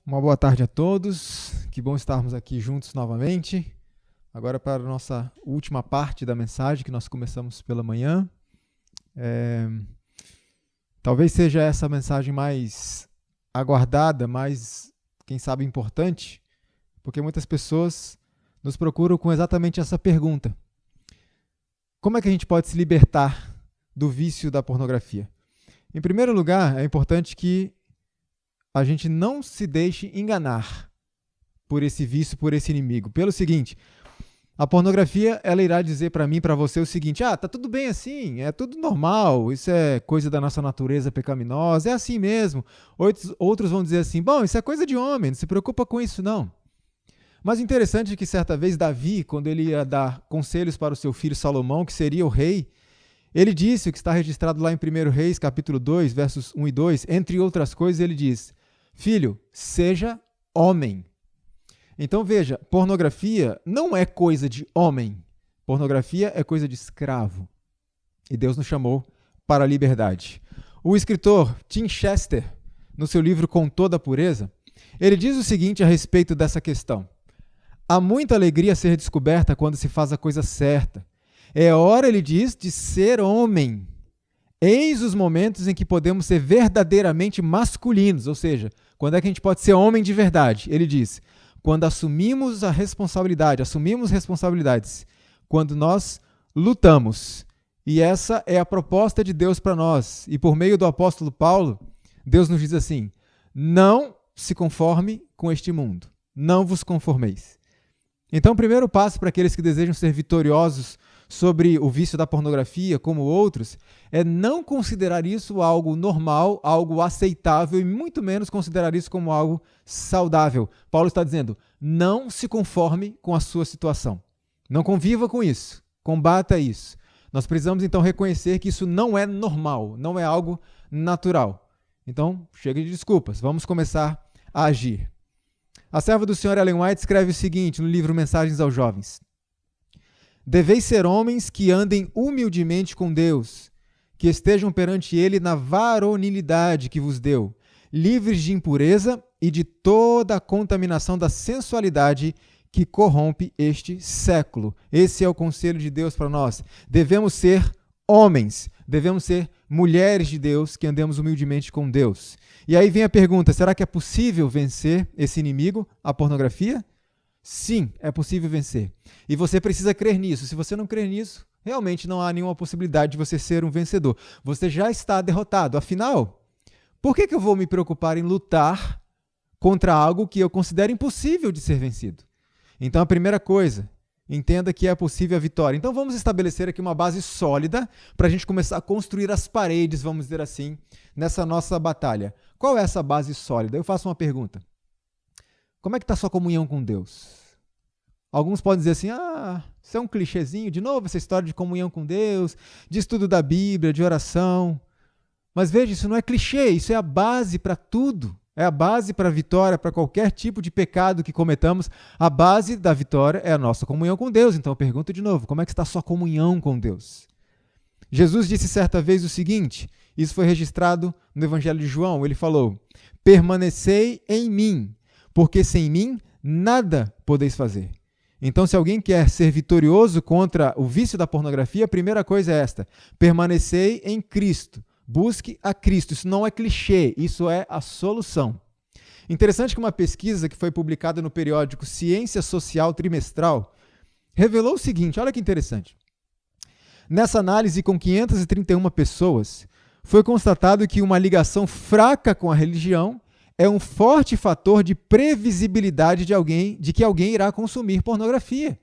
Uma boa tarde a todos, que bom estarmos aqui juntos novamente. Agora para a nossa última parte da mensagem que nós começamos pela manhã. Talvez seja essa a mensagem mais aguardada, mais, quem sabe, importante, porque muitas pessoas nos procuram com exatamente essa pergunta. Como é que a gente pode se libertar do vício da pornografia? Em primeiro lugar, é importante que a gente não se deixe enganar por esse vício, por esse inimigo. Pelo seguinte, a pornografia, ela irá dizer para mim, para você o seguinte: tá tudo bem assim, é tudo normal, isso é coisa da nossa natureza pecaminosa, é assim mesmo. Outros vão dizer assim: bom, isso é coisa de homem, não se preocupa com isso não. Mas interessante é que certa vez Davi, quando ele ia dar conselhos para o seu filho Salomão, que seria o rei, ele disse, o que está registrado lá em 1 Reis, capítulo 2, versos 1 e 2, entre outras coisas, ele diz: filho, seja homem. Então veja, pornografia não é coisa de homem. Pornografia é coisa de escravo. E Deus nos chamou para a liberdade. O escritor Tim Chester, no seu livro Com Toda a Pureza, ele diz o seguinte a respeito dessa questão: há muita alegria a ser descoberta quando se faz a coisa certa. É hora, ele diz, de ser homem. Eis os momentos em que podemos ser verdadeiramente masculinos, ou seja, quando é que a gente pode ser homem de verdade? Ele diz: quando assumimos a responsabilidade, assumimos responsabilidades, quando nós lutamos. E essa é a proposta de Deus para nós. E por meio do apóstolo Paulo, Deus nos diz assim: não se conforme com este mundo, não vos conformeis. Então, o primeiro passo para aqueles que desejam ser vitoriosos sobre o vício da pornografia, como outros, é não considerar isso algo normal, algo aceitável e muito menos considerar isso como algo saudável. Paulo está dizendo: não se conforme com a sua situação. Não conviva com isso. Combata isso. Nós precisamos então reconhecer que isso não é normal, não é algo natural. Então, chega de desculpas. Vamos começar a agir. A serva do Sr. Ellen White escreve o seguinte no livro Mensagens aos Jovens: deveis ser homens que andem humildemente com Deus, que estejam perante Ele na varonilidade que vos deu, livres de impureza e de toda a contaminação da sensualidade que corrompe este século. Esse é o conselho de Deus para nós. Devemos ser homens, devemos ser mulheres de Deus que andemos humildemente com Deus. E aí vem a pergunta: será que é possível vencer esse inimigo, a pornografia? Sim, é possível vencer. E você precisa crer nisso. Se você não crer nisso, realmente não há nenhuma possibilidade de você ser um vencedor. Você já está derrotado. Afinal, por que eu vou me preocupar em lutar contra algo que eu considero impossível de ser vencido? Então, a primeira coisa, entenda que é possível a vitória. Então, vamos estabelecer aqui uma base sólida para a gente começar a construir as paredes, vamos dizer assim, nessa nossa batalha. Qual é essa base sólida? Eu faço uma pergunta. Como é que está a sua comunhão com Deus? Alguns podem dizer assim: isso é um clichêzinho, de novo essa história de comunhão com Deus, de estudo da Bíblia, de oração. Mas veja, isso não é clichê, isso é a base para tudo. É a base para a vitória, para qualquer tipo de pecado que cometamos. A base da vitória é a nossa comunhão com Deus. Então eu pergunto de novo: como é que está a sua comunhão com Deus? Jesus disse certa vez o seguinte, isso foi registrado no Evangelho de João, ele falou: permanecei em mim, porque sem mim nada podeis fazer. Então, se alguém quer ser vitorioso contra o vício da pornografia, a primeira coisa é esta: permanecei em Cristo. Busque a Cristo. Isso não é clichê, isso é a solução. Interessante que uma pesquisa que foi publicada no periódico Ciência Social Trimestral revelou o seguinte, olha que interessante. Nessa análise com 531 pessoas, foi constatado que uma ligação fraca com a religião é um forte fator de previsibilidade de que alguém irá consumir pornografia.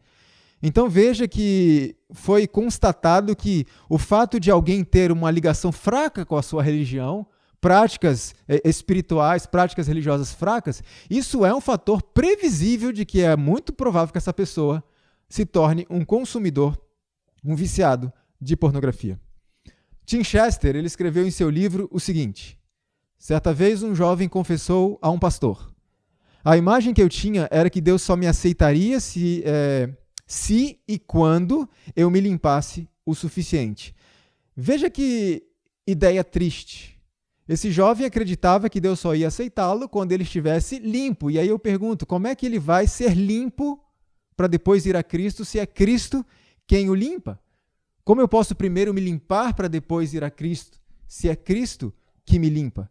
Então veja que foi constatado que o fato de alguém ter uma ligação fraca com a sua religião, práticas espirituais, práticas religiosas fracas, isso é um fator previsível de que é muito provável que essa pessoa se torne um consumidor, um viciado de pornografia. Tim Chester, ele escreveu em seu livro o seguinte: certa vez um jovem confessou a um pastor: a imagem que eu tinha era que Deus só me aceitaria se e quando eu me limpasse o suficiente. Veja que ideia triste. Esse jovem acreditava que Deus só ia aceitá-lo quando ele estivesse limpo. E aí eu pergunto, como é que ele vai ser limpo para depois ir a Cristo, se é Cristo quem o limpa? Como eu posso primeiro me limpar para depois ir a Cristo, se é Cristo que me limpa?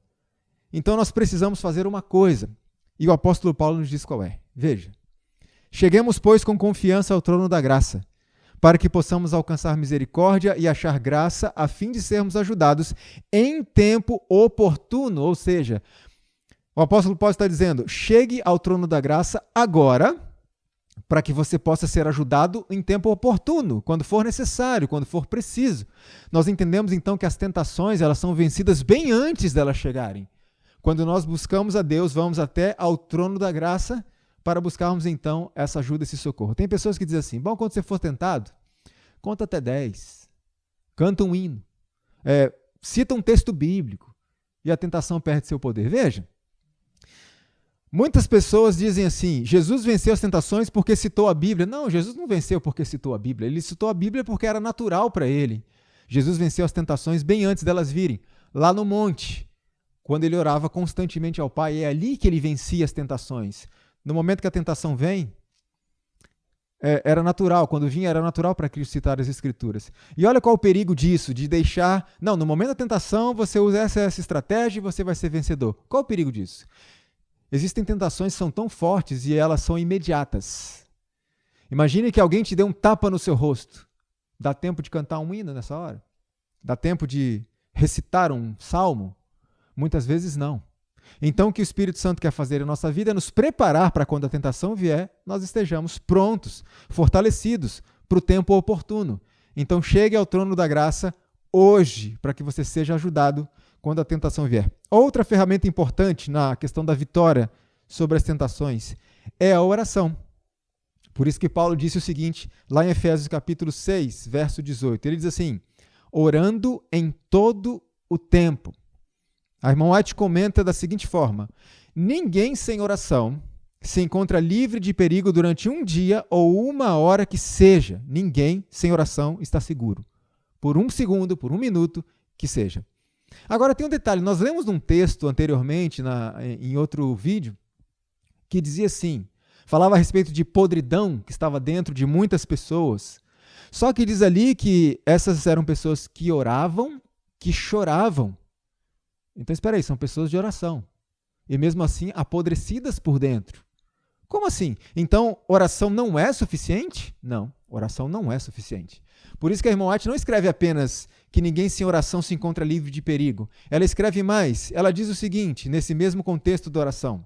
Então nós precisamos fazer uma coisa, e o apóstolo Paulo nos diz qual é. Veja, cheguemos, pois, com confiança ao trono da graça, para que possamos alcançar misericórdia e achar graça, a fim de sermos ajudados em tempo oportuno. Ou seja, o apóstolo Paulo está dizendo, chegue ao trono da graça agora, para que você possa ser ajudado em tempo oportuno, quando for necessário, quando for preciso. Nós entendemos então que as tentações, elas são vencidas bem antes delas chegarem. Quando nós buscamos a Deus, vamos até ao trono da graça para buscarmos então essa ajuda, esse socorro. Tem pessoas que dizem assim, bom, quando você for tentado, conta até 10, canta um hino, cita um texto bíblico e a tentação perde seu poder. Veja, muitas pessoas dizem assim, Jesus venceu as tentações porque citou a Bíblia. Não, Jesus não venceu porque citou a Bíblia, ele citou a Bíblia porque era natural para ele. Jesus venceu as tentações bem antes delas virem, lá no monte, quando ele orava constantemente ao Pai, é ali que ele vencia as tentações. No momento que a tentação vem, era natural. Quando vinha, era natural para Cristo citar as Escrituras. E olha qual o perigo disso, de deixar... Não, no momento da tentação, você usa essa estratégia e você vai ser vencedor. Qual o perigo disso? Existem tentações que são tão fortes e elas são imediatas. Imagine que alguém te dê um tapa no seu rosto. Dá tempo de cantar um hino nessa hora? Dá tempo de recitar um salmo? Muitas vezes não. Então, o que o Espírito Santo quer fazer em nossa vida é nos preparar para quando a tentação vier, nós estejamos prontos, fortalecidos para o tempo oportuno. Então, chegue ao trono da graça hoje, para que você seja ajudado quando a tentação vier. Outra ferramenta importante na questão da vitória sobre as tentações é a oração. Por isso que Paulo disse o seguinte, lá em Efésios capítulo 6, verso 18. Ele diz assim, orando em todo o tempo. A irmã White comenta da seguinte forma, ninguém sem oração se encontra livre de perigo durante um dia ou uma hora que seja. Ninguém sem oração está seguro. Por um segundo, por um minuto, que seja. Agora tem um detalhe, nós lemos num texto anteriormente, em outro vídeo, que dizia assim, falava a respeito de podridão que estava dentro de muitas pessoas. Só que diz ali que essas eram pessoas que oravam, que choravam. Então, espera aí, são pessoas de oração. E mesmo assim, apodrecidas por dentro. Como assim? Então, oração não é suficiente? Não, oração não é suficiente. Por isso que a irmã White não escreve apenas que ninguém sem oração se encontra livre de perigo. Ela escreve mais. Ela diz o seguinte, nesse mesmo contexto da oração.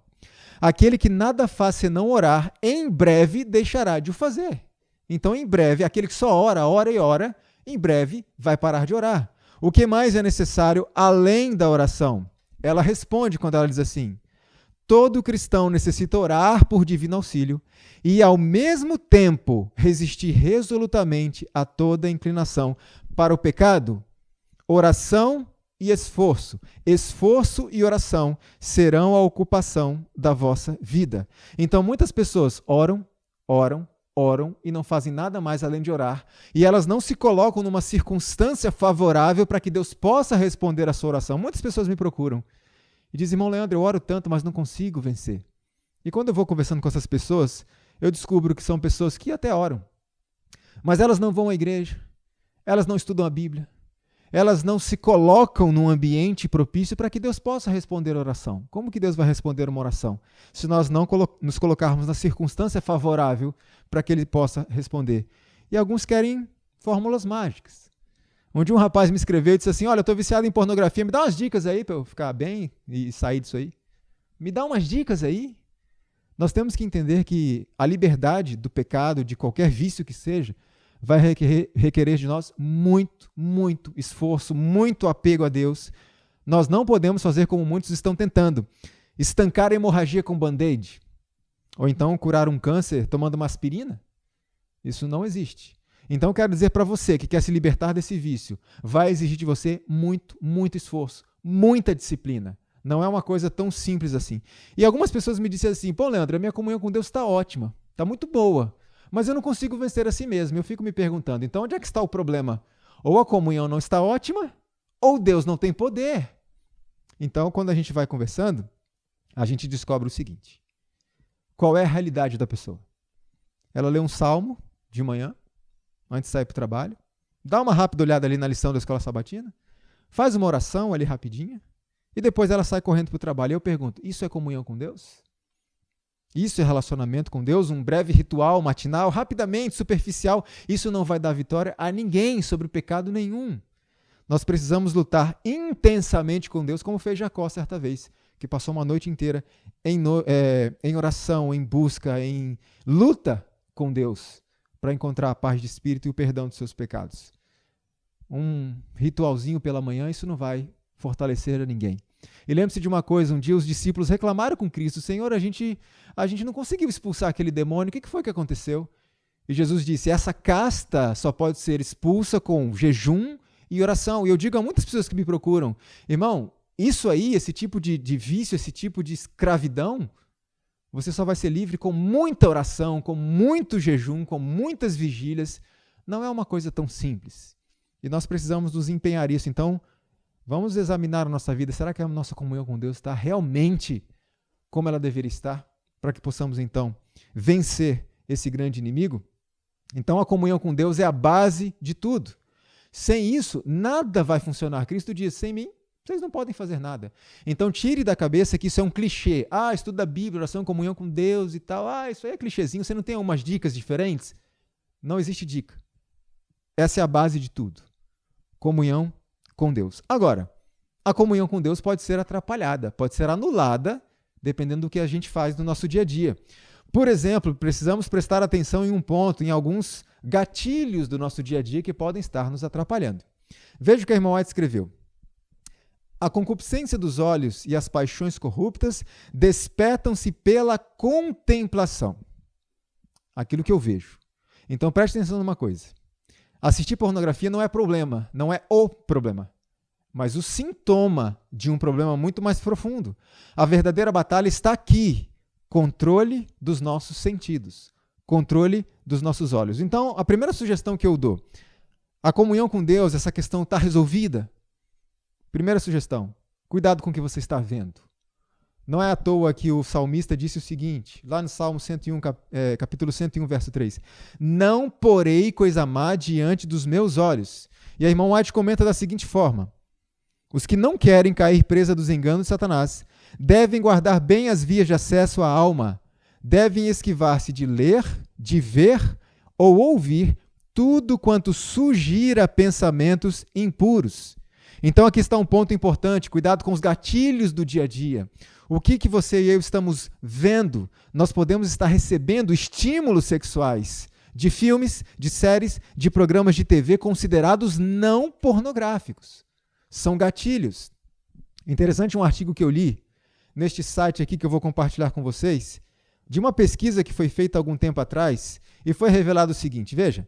Aquele que nada faz senão orar, em breve deixará de o fazer. Então, em breve, aquele que só ora, ora e ora, em breve vai parar de orar. O que mais é necessário além da oração? Ela responde quando ela diz assim, todo cristão necessita orar por divino auxílio e, ao mesmo tempo, resistir resolutamente a toda inclinação para o pecado. Oração e esforço. Esforço e oração serão a ocupação da vossa vida. Então, muitas pessoas oram e não fazem nada mais além de orar, e elas não se colocam numa circunstância favorável para que Deus possa responder a sua oração. Muitas pessoas me procuram e dizem, irmão Leandro, eu oro tanto, mas não consigo vencer. E quando eu vou conversando com essas pessoas, eu descubro que são pessoas que até oram, mas elas não vão à igreja, elas não estudam a Bíblia, elas não se colocam num ambiente propício para que Deus possa responder a oração. Como que Deus vai responder uma oração? Se nós não nos colocarmos na circunstância favorável para que Ele possa responder. E alguns querem fórmulas mágicas. Um dia um rapaz me escreveu e disse assim, olha, eu estou viciado em pornografia, me dá umas dicas aí para eu ficar bem e sair disso aí. Me dá umas dicas aí. Nós temos que entender que a liberdade do pecado, de qualquer vício que seja, vai requerer de nós muito esforço, muito apego a Deus. Nós não podemos fazer como muitos estão tentando, estancar a hemorragia com band-aid, ou então curar um câncer tomando uma aspirina. Isso não existe. Então eu quero dizer para você que quer se libertar desse vício, vai exigir de você muito esforço, muita disciplina. Não é uma coisa tão simples assim. E algumas pessoas me disseram assim, pô Leandro, a minha comunhão com Deus está ótima, está muito boa, mas eu não consigo vencer a si mesmo. Eu fico me perguntando, então onde é que está o problema? Ou a comunhão não está ótima, ou Deus não tem poder. Então, quando a gente vai conversando, a gente descobre o seguinte: qual é a realidade da pessoa? Ela lê um salmo de manhã, antes de sair para o trabalho, dá uma rápida olhada ali na lição da escola sabatina, faz uma oração ali rapidinha, e depois ela sai correndo para o trabalho. E eu pergunto, isso é comunhão com Deus? Isso é relacionamento com Deus? Um breve ritual matinal, rapidamente, superficial? Isso não vai dar vitória a ninguém sobre pecado nenhum. Nós precisamos lutar intensamente com Deus, como fez Jacó certa vez, que passou uma noite inteira em oração, em busca, em luta com Deus, para encontrar a paz de espírito e o perdão dos seus pecados. Um ritualzinho pela manhã, isso não vai fortalecer a ninguém. E lembre-se de uma coisa, um dia os discípulos reclamaram com Cristo: Senhor, a gente não conseguiu expulsar aquele demônio, o que foi que aconteceu? E Jesus disse: essa casta só pode ser expulsa com jejum e oração. E eu digo a muitas pessoas que me procuram, irmão, isso aí, esse tipo de vício, esse tipo de escravidão, você só vai ser livre com muita oração, com muito jejum, com muitas vigílias. Não é uma coisa tão simples. E nós precisamos nos empenhar nisso. Então, vamos examinar a nossa vida. Será que a nossa comunhão com Deus está realmente como ela deveria estar? Para que possamos, então, vencer esse grande inimigo? Então, a comunhão com Deus é a base de tudo. Sem isso, nada vai funcionar. Cristo diz: sem mim, vocês não podem fazer nada. Então, tire da cabeça que isso é um clichê. Estuda a Bíblia, oração, comunhão com Deus e tal. Isso aí é clichêzinho. Você não tem umas dicas diferentes? Não existe dica. Essa é a base de tudo. Comunhão com Deus. Agora, a comunhão com Deus pode ser atrapalhada, pode ser anulada, dependendo do que a gente faz no nosso dia a dia. Por exemplo, precisamos prestar atenção em um ponto, em alguns gatilhos do nosso dia a dia que podem estar nos atrapalhando. Veja o que a irmã White escreveu. A concupiscência dos olhos e as paixões corruptas despertam-se pela contemplação. Aquilo que eu vejo. Então preste atenção numa coisa. Assistir pornografia não é problema, não é o problema, mas o sintoma de um problema muito mais profundo. A verdadeira batalha está aqui. Controle dos nossos sentidos, controle dos nossos olhos. Então, a primeira sugestão que eu dou, a comunhão com Deus, essa questão está resolvida. Primeira sugestão, cuidado com o que você está vendo. Não é à toa que o salmista disse o seguinte, lá no Salmo 101, capítulo 101, verso 3. Não porei coisa má diante dos meus olhos. E a irmã White comenta da seguinte forma. Os que não querem cair presa dos enganos de Satanás devem guardar bem as vias de acesso à alma. Devem esquivar-se de ler, de ver ou ouvir tudo quanto sugira pensamentos impuros. Então aqui está um ponto importante, cuidado com os gatilhos do dia a dia. O que você e eu estamos vendo? Nós podemos estar recebendo estímulos sexuais de filmes, de séries, de programas de TV considerados não pornográficos. São gatilhos. Interessante um artigo que eu li neste site aqui que eu vou compartilhar com vocês, de uma pesquisa que foi feita há algum tempo atrás e foi revelado o seguinte, veja,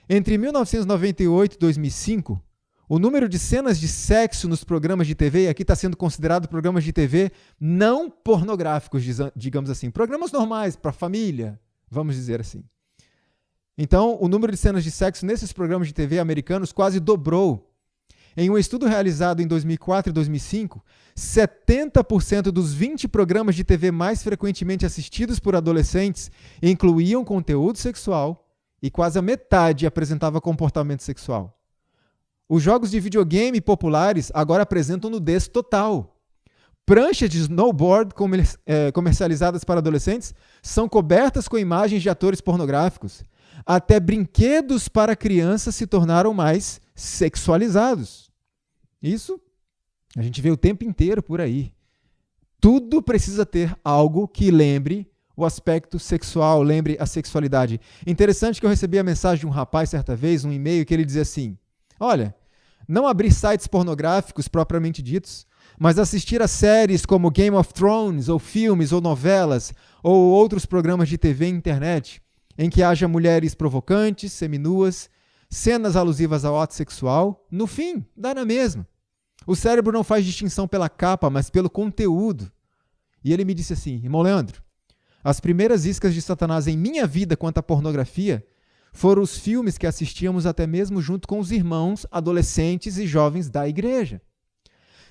entre 1998 e 2005, o número de cenas de sexo nos programas de TV, e aqui está sendo considerado programas de TV não pornográficos, digamos assim, programas normais para família, vamos dizer assim. Então, o número de cenas de sexo nesses programas de TV americanos quase dobrou. Em um estudo realizado em 2004 e 2005, 70% dos 20 programas de TV mais frequentemente assistidos por adolescentes incluíam conteúdo sexual e quase a metade apresentava comportamento sexual. Os jogos de videogame populares agora apresentam nudez total. Pranchas de snowboard comercializadas para adolescentes são cobertas com imagens de atores pornográficos. Até brinquedos para crianças se tornaram mais sexualizados. Isso a gente vê o tempo inteiro por aí. Tudo precisa ter algo que lembre o aspecto sexual, lembre a sexualidade. Interessante que eu recebi a mensagem de um rapaz certa vez, um e-mail, que ele dizia assim, olha, não abrir sites pornográficos propriamente ditos, mas assistir a séries como Game of Thrones, ou filmes, ou novelas, ou outros programas de TV e internet, em que haja mulheres provocantes, seminuas, cenas alusivas ao ato sexual, no fim, dá na mesma. O cérebro não faz distinção pela capa, mas pelo conteúdo. E ele me disse assim, irmão Leandro, as primeiras iscas de Satanás em minha vida quanto à pornografia foram os filmes que assistíamos até mesmo junto com os irmãos, adolescentes e jovens da igreja.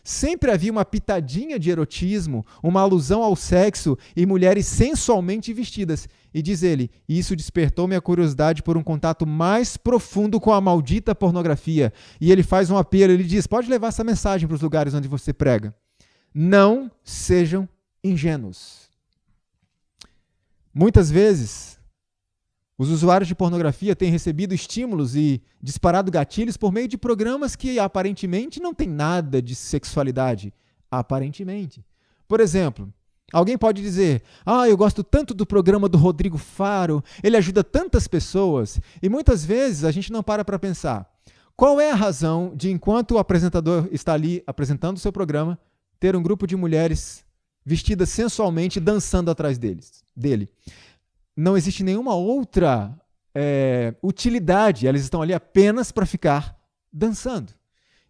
sempre havia uma pitadinha de erotismo, uma alusão ao sexo e mulheres sensualmente vestidas. E diz ele, isso despertou minha curiosidade por um contato mais profundo com a maldita pornografia. E ele faz um apelo, ele diz, pode levar essa mensagem para os lugares onde você prega. Não sejam ingênuos. Muitas vezes, os usuários de pornografia têm recebido estímulos e disparado gatilhos por meio de programas que aparentemente não têm nada de sexualidade. Aparentemente. Por exemplo, alguém pode dizer, eu gosto tanto do programa do Rodrigo Faro, ele ajuda tantas pessoas. E muitas vezes a gente não para pensar, qual é a razão de, enquanto o apresentador está ali apresentando o seu programa, ter um grupo de mulheres vestidas sensualmente dançando atrás dele? Não existe nenhuma outra utilidade, elas estão ali apenas para ficar dançando.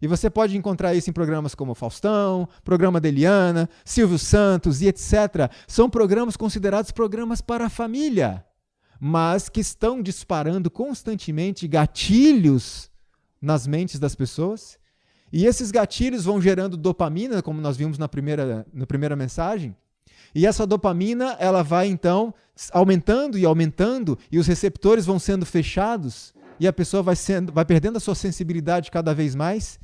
E você pode encontrar isso em programas como Faustão, programa da Eliana, Silvio Santos e etc. São programas considerados programas para a família, mas que estão disparando constantemente gatilhos nas mentes das pessoas. E esses gatilhos vão gerando dopamina, como nós vimos na primeira mensagem. E essa dopamina, ela vai então aumentando e aumentando, e os receptores vão sendo fechados, e a pessoa vai perdendo a sua sensibilidade cada vez mais,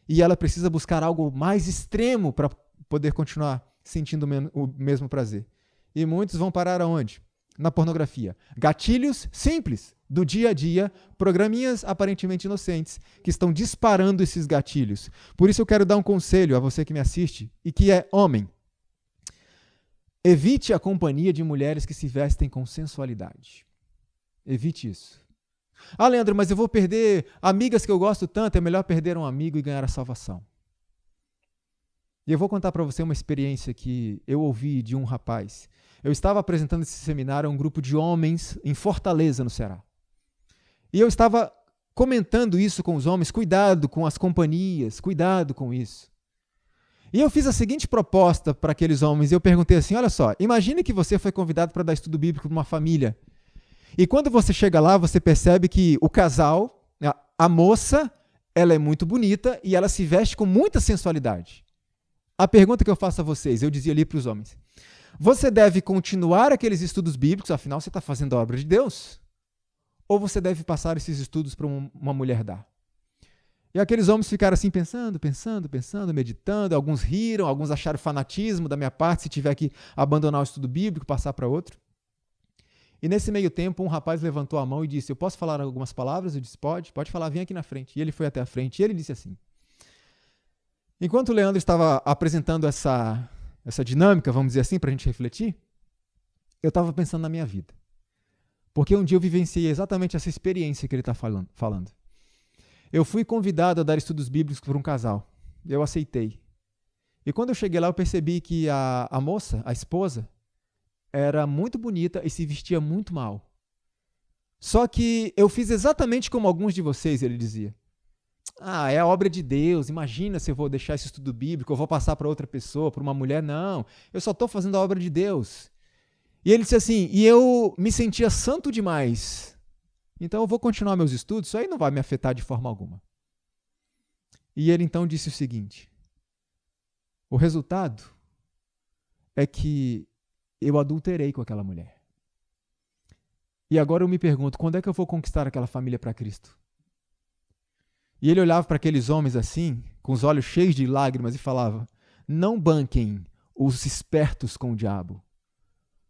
e ela precisa buscar algo mais extremo para poder continuar sentindo o mesmo prazer. E muitos vão parar aonde? Na pornografia. Gatilhos simples, do dia a dia, programinhas aparentemente inocentes, que estão disparando esses gatilhos. Por isso eu quero dar um conselho a você que me assiste, e que é homem. Evite a companhia de mulheres que se vestem com sensualidade. Evite isso. Leandro, mas eu vou perder amigas que eu gosto tanto, é melhor perder um amigo e ganhar a salvação. E eu vou contar para você uma experiência que eu ouvi de um rapaz. Eu estava apresentando esse seminário a um grupo de homens em Fortaleza, no Ceará. E eu estava comentando isso com os homens, cuidado com as companhias, cuidado com isso. E eu fiz a seguinte proposta para aqueles homens, eu perguntei assim, olha só, imagine que você foi convidado para dar estudo bíblico para uma família, e quando você chega lá, você percebe que o casal, a moça, ela é muito bonita e ela se veste com muita sensualidade. A pergunta que eu faço a vocês, eu dizia ali para os homens, você deve continuar aqueles estudos bíblicos, afinal você está fazendo a obra de Deus, ou você deve passar esses estudos para uma mulher dar? E aqueles homens ficaram assim pensando, meditando, alguns riram, alguns acharam fanatismo da minha parte, se tiver que abandonar o estudo bíblico, passar para outro. E nesse meio tempo, um rapaz levantou a mão e disse, eu posso falar algumas palavras? Eu disse, pode falar, vem aqui na frente. E ele foi até a frente e ele disse assim, enquanto o Leandro estava apresentando essa dinâmica, vamos dizer assim, para a gente refletir, eu estava pensando na minha vida. Porque um dia eu vivenciei exatamente essa experiência que ele está falando. Eu fui convidado a dar estudos bíblicos por um casal. Eu aceitei. E quando eu cheguei lá, eu percebi que a moça, a esposa, era muito bonita e se vestia muito mal. Só que eu fiz exatamente como alguns de vocês, ele dizia. É a obra de Deus, imagina se eu vou deixar esse estudo bíblico, eu vou passar para outra pessoa, para uma mulher. Não, eu só estou fazendo a obra de Deus. E ele disse assim, e eu me sentia santo demais. Então eu vou continuar meus estudos, isso aí não vai me afetar de forma alguma. E ele então disse o seguinte, o resultado é que eu adulterei com aquela mulher. E agora eu me pergunto, quando é que eu vou conquistar aquela família para Cristo? E ele olhava para aqueles homens assim, com os olhos cheios de lágrimas e falava, não banquem os espertos com o diabo.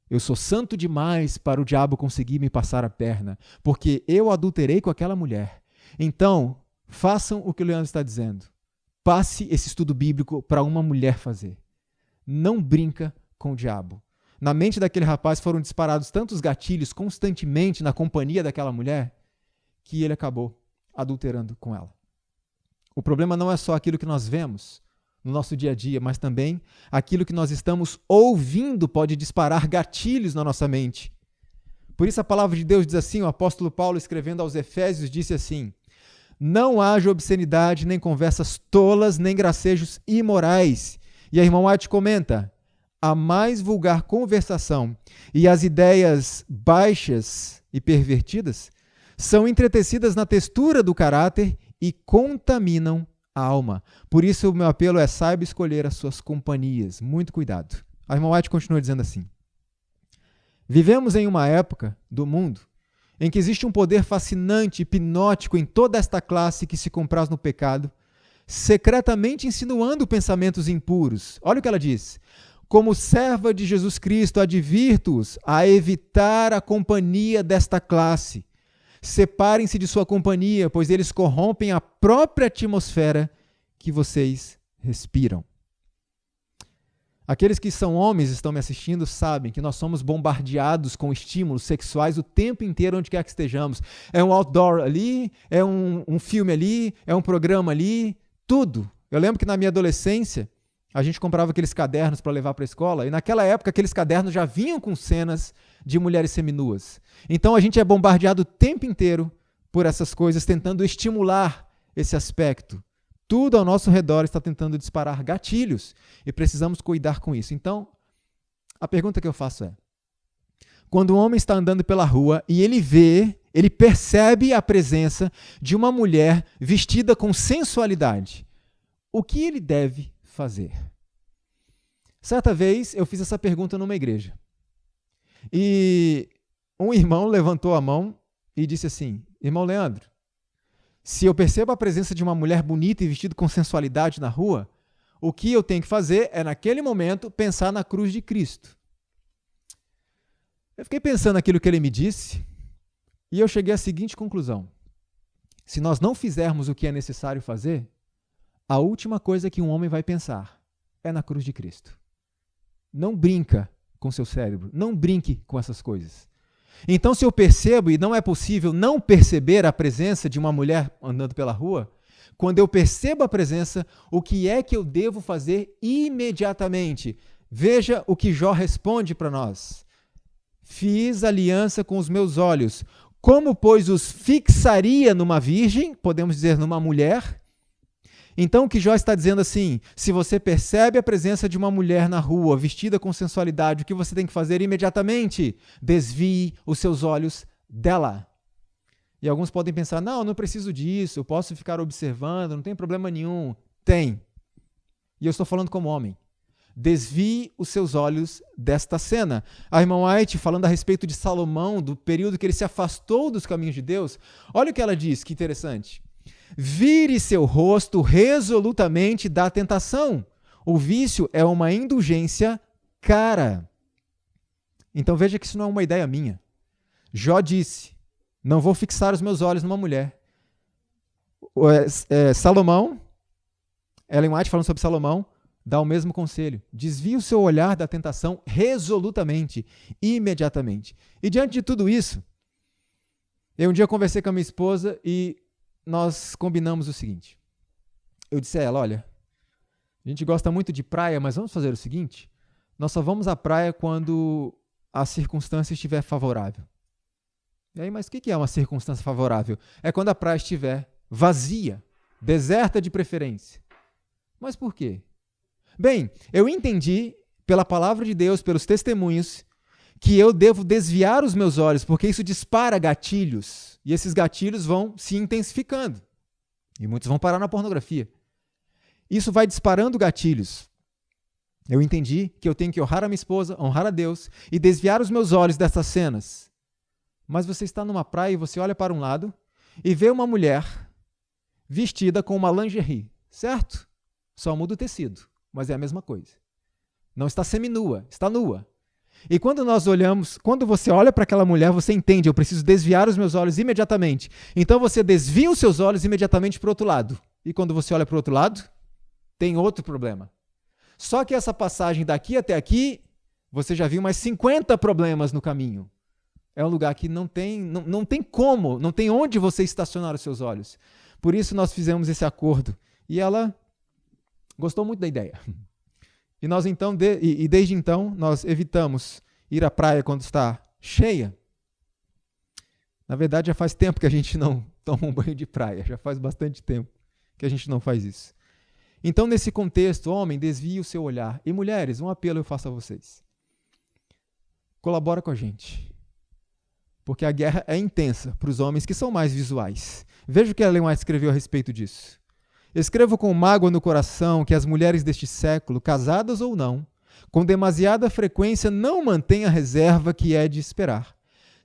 Eu sou santo demais para o diabo conseguir me passar a perna, porque eu adulterei com aquela mulher. Então, façam o que o Leandro está dizendo. Passe esse estudo bíblico para uma mulher fazer. Não brinca com o diabo. Na mente daquele rapaz foram disparados tantos gatilhos constantemente na companhia daquela mulher, que ele acabou adulterando com ela. O problema não é só aquilo que nós vemos no nosso dia a dia, mas também aquilo que nós estamos ouvindo pode disparar gatilhos na nossa mente. Por isso a palavra de Deus diz assim, o apóstolo Paulo escrevendo aos Efésios disse assim, não haja obscenidade, nem conversas tolas, nem gracejos imorais. E a irmã White comenta, a mais vulgar conversação e as ideias baixas e pervertidas são entretecidas na textura do caráter e contaminam alma. Por isso o meu apelo é: saiba escolher as suas companhias. Muito cuidado. A irmã White continua dizendo assim: vivemos em uma época do mundo em que existe um poder fascinante, hipnótico em toda esta classe que se compraz no pecado, secretamente insinuando pensamentos impuros. Olha o que ela diz: como serva de Jesus Cristo, advirto-os a evitar a companhia desta classe. Separem-se de sua companhia, pois eles corrompem a própria atmosfera que vocês respiram. Aqueles que são homens e estão me assistindo sabem que nós somos bombardeados com estímulos sexuais o tempo inteiro, onde quer que estejamos. É um outdoor ali, é um filme ali, é um programa ali, tudo. Eu lembro que na minha adolescência, a gente comprava aqueles cadernos para levar para a escola, e naquela época aqueles cadernos já vinham com cenas de mulheres seminuas. Então a gente é bombardeado o tempo inteiro por essas coisas, tentando estimular esse aspecto. Tudo ao nosso redor está tentando disparar gatilhos e precisamos cuidar com isso. Então, a pergunta que eu faço é: quando um homem está andando pela rua e ele percebe a presença de uma mulher vestida com sensualidade, o que ele deve fazer? Certa vez eu fiz essa pergunta numa igreja e um irmão levantou a mão e disse assim: irmão Leandro, se eu percebo a presença de uma mulher bonita e vestida com sensualidade na rua, o que eu tenho que fazer é, naquele momento, pensar na cruz de Cristo. Eu fiquei pensando naquilo que ele me disse e eu cheguei à seguinte conclusão: se nós não fizermos o que é necessário fazer, a última coisa que um homem vai pensar é na cruz de Cristo. Não brinca com seu cérebro, não brinque com essas coisas. Então, se eu percebo, e não é possível não perceber a presença de uma mulher andando pela rua, quando eu percebo a presença, o que é que eu devo fazer imediatamente? Veja o que Jó responde para nós: fiz aliança com os meus olhos. Como, pois, os fixaria numa virgem, podemos dizer numa mulher? Então o que Jó está dizendo assim: se você percebe a presença de uma mulher na rua, vestida com sensualidade, o que você tem que fazer imediatamente? Desvie os seus olhos dela. E alguns podem pensar: não preciso disso, eu posso ficar observando, não tem problema nenhum. Tem. E eu estou falando como homem. Desvie os seus olhos desta cena. A irmã White, falando a respeito de Salomão, do período que ele se afastou dos caminhos de Deus, olha o que ela diz, que interessante. Vire seu rosto resolutamente da tentação. O vício é uma indulgência cara. Então veja que isso não é uma ideia minha. Jó disse: não vou fixar os meus olhos numa mulher. Salomão, Ellen White falando sobre Salomão, dá o mesmo conselho: desvie o seu olhar da tentação resolutamente, imediatamente. E diante de tudo isso, eu um dia conversei com a minha esposa e nós combinamos o seguinte. Eu disse a ela: olha, a gente gosta muito de praia, mas vamos fazer o seguinte: nós só vamos à praia quando a circunstância estiver favorável. E aí, mas o que é uma circunstância favorável? É quando a praia estiver vazia, deserta de preferência. Mas por quê? Bem, eu entendi pela palavra de Deus, pelos testemunhos, que eu devo desviar os meus olhos, porque isso dispara gatilhos, e esses gatilhos vão se intensificando, e muitos vão parar na pornografia. Isso vai disparando gatilhos. Eu entendi que eu tenho que honrar a minha esposa, honrar a Deus, e desviar os meus olhos dessas cenas. Mas você está numa praia e você olha para um lado, e vê uma mulher vestida com uma lingerie, certo? Só muda o tecido, mas é a mesma coisa. Não está seminua, está nua. E quando nós olhamos, quando você olha para aquela mulher, você entende: eu preciso desviar os meus olhos imediatamente. Então você desvia os seus olhos imediatamente para o outro lado. E quando você olha para o outro lado, tem outro problema. Só que essa passagem daqui até aqui, você já viu mais 50 problemas no caminho. É um lugar que não tem como, não tem onde você estacionar os seus olhos. Por isso nós fizemos esse acordo. E ela gostou muito da ideia. E nós então, desde então, nós evitamos ir à praia quando está cheia. Na verdade, já faz tempo que a gente não toma um banho de praia. Já faz bastante tempo que a gente não faz isso. Então, nesse contexto, homem, desvie o seu olhar. E mulheres, um apelo eu faço a vocês. Colabora com a gente. Porque a guerra é intensa para os homens que são mais visuais. Veja o que a Ellen White escreveu a respeito disso. Escrevo com mágoa no coração que as mulheres deste século, casadas ou não, com demasiada frequência não mantêm a reserva que é de esperar.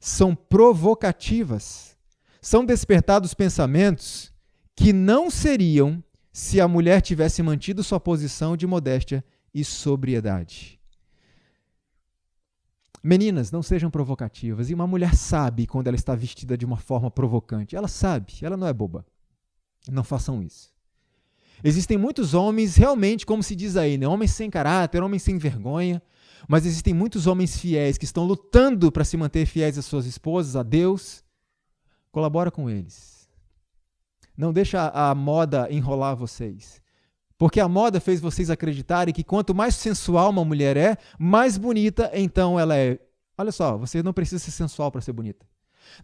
São provocativas. São despertados pensamentos que não seriam se a mulher tivesse mantido sua posição de modéstia e sobriedade. Meninas, não sejam provocativas. E uma mulher sabe quando ela está vestida de uma forma provocante. Ela sabe, ela não é boba. Não façam isso. Existem muitos homens, realmente, como se diz aí, né? Homens sem caráter, homens sem vergonha, mas existem muitos homens fiéis que estão lutando para se manter fiéis às suas esposas, a Deus. Colabora com eles. Não deixa a moda enrolar vocês. Porque a moda fez vocês acreditarem que quanto mais sensual uma mulher é, mais bonita então ela é. Olha só, você não precisa ser sensual para ser bonita.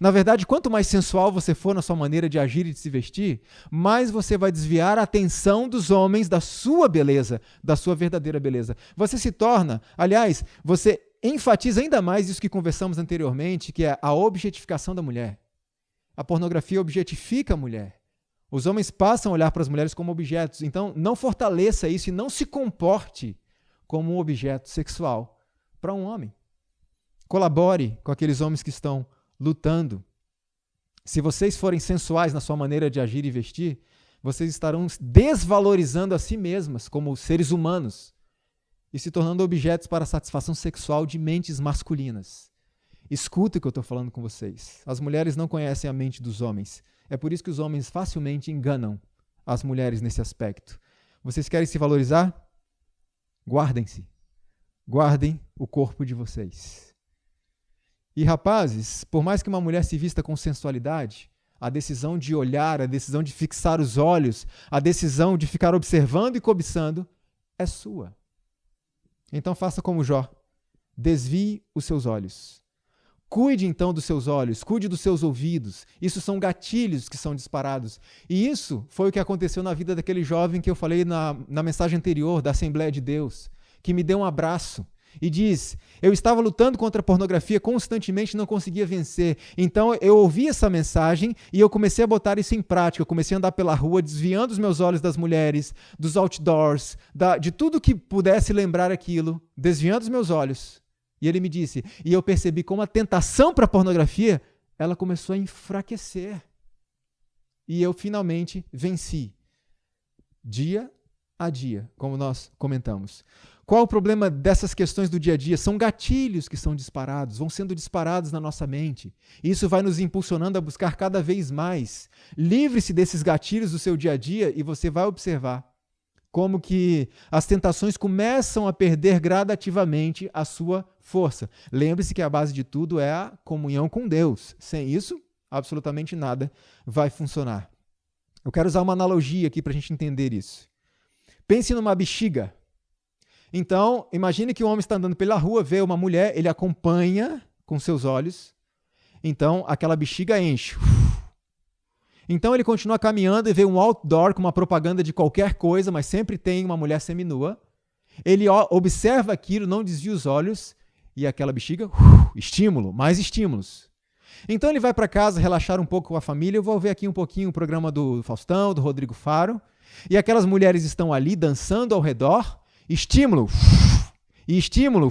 Na verdade, quanto mais sensual você for na sua maneira de agir e de se vestir, mais você vai desviar a atenção dos homens da sua beleza, da sua verdadeira beleza. Você se torna, aliás, você enfatiza ainda mais isso que conversamos anteriormente, que é a objetificação da mulher. A pornografia objetifica a mulher. Os homens passam a olhar para as mulheres como objetos. Então, não fortaleça isso e não se comporte como um objeto sexual para um homem. Colabore com aqueles homens que estão lutando. Se vocês forem sensuais na sua maneira de agir e vestir, vocês estarão desvalorizando a si mesmas como seres humanos e se tornando objetos para a satisfação sexual de mentes masculinas. Escuta o que eu estou falando com vocês. As mulheres não conhecem a mente dos homens. É por isso que os homens facilmente enganam as mulheres nesse aspecto. Vocês querem se valorizar? Guardem-se. Guardem o corpo de vocês. E rapazes, por mais que uma mulher se vista com sensualidade, a decisão de olhar, a decisão de fixar os olhos, a decisão de ficar observando e cobiçando é sua. Então faça como Jó. Desvie os seus olhos. Cuide então dos seus olhos, cuide dos seus ouvidos. Isso são gatilhos que são disparados. E isso foi o que aconteceu na vida daquele jovem que eu falei na mensagem anterior da Assembleia de Deus, que me deu um abraço e diz: eu estava lutando contra a pornografia constantemente e não conseguia vencer. Então eu ouvi essa mensagem e eu comecei a botar isso em prática. Eu comecei a andar pela rua desviando os meus olhos das mulheres, dos outdoors, de tudo que pudesse lembrar aquilo, desviando os meus olhos. E ele me disse, e eu percebi como a tentação para a pornografia, ela começou a enfraquecer. E eu finalmente venci. Dia a dia, como nós comentamos. Qual o problema dessas questões do dia a dia? São gatilhos que são disparados, vão sendo disparados na nossa mente. Isso vai nos impulsionando a buscar cada vez mais. Livre-se desses gatilhos do seu dia a dia e você vai observar como que as tentações começam a perder gradativamente a sua força. Lembre-se que a base de tudo é a comunhão com Deus. Sem isso, absolutamente nada vai funcionar. Eu quero usar uma analogia aqui para a gente entender isso. Pense numa bexiga. Então, imagine que o homem está andando pela rua, vê uma mulher, ele acompanha com seus olhos. Então, aquela bexiga enche. Então ele continua caminhando e vê um outdoor com uma propaganda de qualquer coisa, mas sempre tem uma mulher seminua. Ele observa aquilo, não desvia os olhos e aquela bexiga, estímulo, mais estímulos. Então ele vai para casa relaxar um pouco com a família. Eu vou ver aqui um pouquinho o programa do Faustão, do Rodrigo Faro. E aquelas mulheres estão ali dançando ao redor. Estímulo, e estímulo,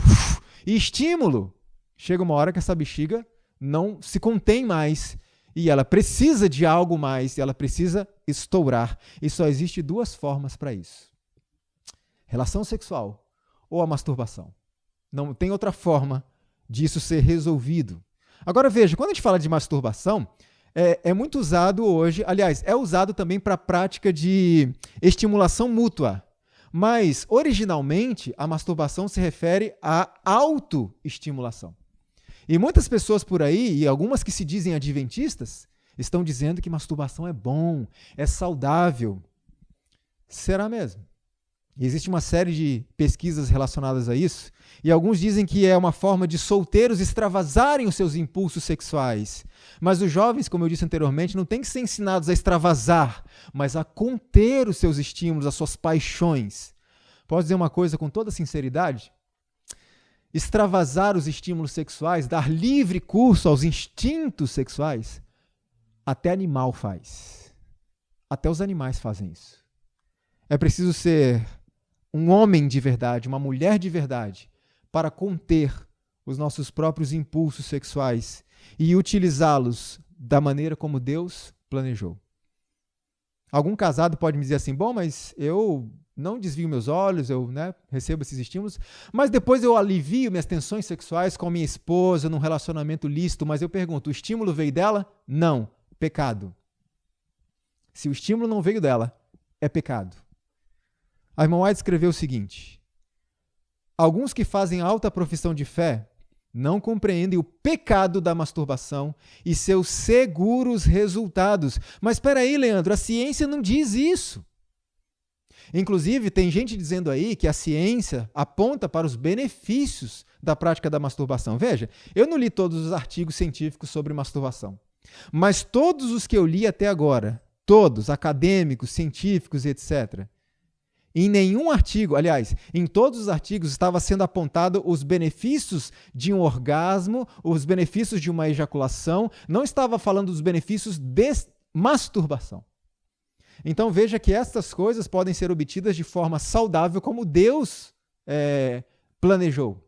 e estímulo. Chega uma hora que essa bexiga não se contém mais. E ela precisa de algo mais, ela precisa estourar. E só existe duas formas para isso. Relação sexual ou a masturbação. Não tem outra forma disso ser resolvido. Agora veja, quando a gente fala de masturbação, é muito usado hoje, aliás, é usado também para a prática de estimulação mútua. Mas, originalmente, a masturbação se refere à autoestimulação. E muitas pessoas por aí, e algumas que se dizem adventistas, estão dizendo que masturbação é bom, é saudável. Será mesmo? E existe uma série de pesquisas relacionadas a isso, e alguns dizem que é uma forma de solteiros extravasarem os seus impulsos sexuais. Mas os jovens, como eu disse anteriormente, não têm que ser ensinados a extravasar, mas a conter os seus estímulos, as suas paixões. Posso dizer uma coisa com toda sinceridade? Extravasar os estímulos sexuais, dar livre curso aos instintos sexuais, até animal faz. Até os animais fazem isso. É preciso ser um homem de verdade, uma mulher de verdade, para conter os nossos próprios impulsos sexuais e utilizá-los da maneira como Deus planejou. Algum casado pode me dizer assim, bom, mas eu não desvio meus olhos, eu recebo esses estímulos, mas depois eu alivio minhas tensões sexuais com a minha esposa num relacionamento lícito, mas eu pergunto, o estímulo veio dela? Não, pecado. Se o estímulo não veio dela, é pecado. A irmã White escreveu o seguinte, alguns que fazem alta profissão de fé não compreendem o pecado da masturbação e seus seguros resultados. Mas espera aí, Leandro, a ciência não diz isso. Inclusive, tem gente dizendo aí que a ciência aponta para os benefícios da prática da masturbação. Veja, eu não li todos os artigos científicos sobre masturbação, mas todos os que eu li até agora, todos, acadêmicos, científicos, etc., em nenhum artigo, aliás, em todos os artigos estava sendo apontado os benefícios de um orgasmo, os benefícios de uma ejaculação, não estava falando dos benefícios de masturbação. Então veja que estas coisas podem ser obtidas de forma saudável como Deus planejou.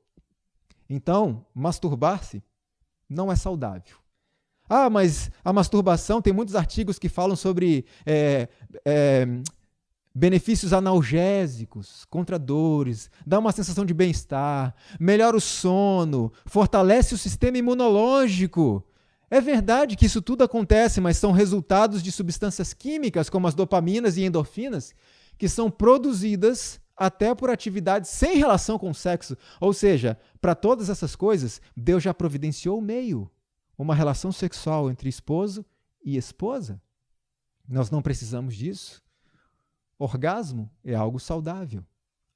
Então, masturbar-se não é saudável. Ah, mas a masturbação, tem muitos artigos que falam sobre benefícios analgésicos, contra dores, dá uma sensação de bem-estar, melhora o sono, fortalece o sistema imunológico. É verdade que isso tudo acontece, mas são resultados de substâncias químicas, como as dopaminas e endorfinas, que são produzidas até por atividades sem relação com o sexo. Ou seja, para todas essas coisas, Deus já providenciou o meio, uma relação sexual entre esposo e esposa. Nós não precisamos disso. Orgasmo é algo saudável.